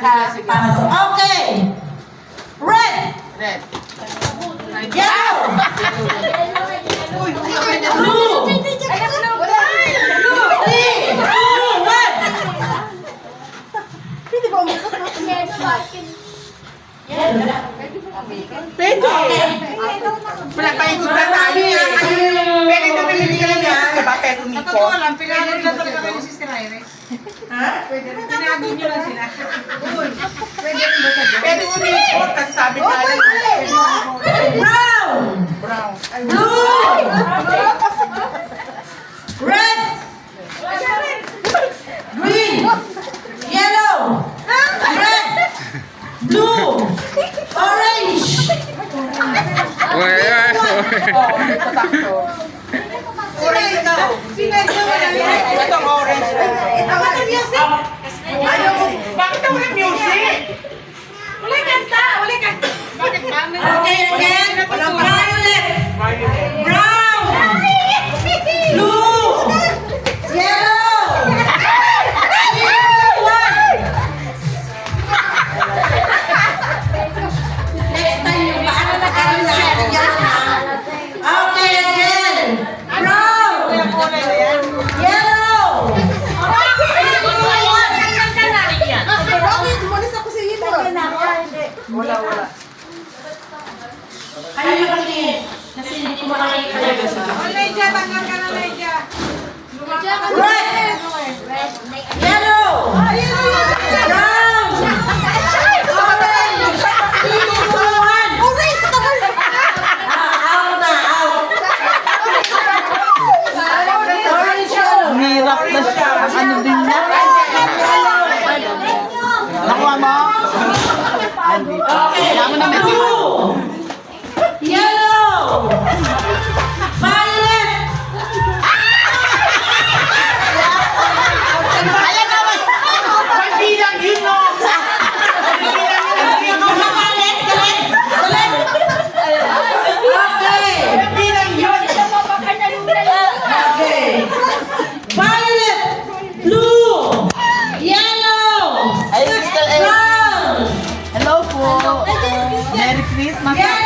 nakapasok. Okay. Red. Red. Yellow. Blue. Three, two, one. Pwede. Wala pa ikot na tayo. Pwede na pili ka lang yan. Diba? Pwede umikot. Totoo lang, pinagod na talaga kayo si Sister Iris. Ha? Pwede rin. Pinagod nyo lang sila. Pwede rin ba sabi? Pwede umikot. Kasi sabi tayo. Brown. Brown. Blue. Red. Green. Yellow. Red. Blue. Orange. Orange daw. Itong orange. Walang music. Ayaw mo. Bakit daw walang music? Wala kanta. Wala kanta. Bakit kami? Okay, again. Violet. Brown. Blue. Yellow. One. Next time yung paano na kami natin yan, ha? Okay, again. Brown. Yellow. Wala. Ano yung patingin? Kasi hindi ko makakita. Lydia, tanggal ka na, Lydia. Red. Yellow. Brown. Orange. One. Out na, out. Orange yellow. Hirap na siya. Ano din na? Nakuha mo? Okay. Blue. Yellow. Violet. Ayan naman! May bilang yun, no? Galit, galit, galit. Okay. May bilang yun! Okay. Violet. Blue. Yellow. Ay, Sister Ed. Brown. Hello po. Merry Christmas. Yellow.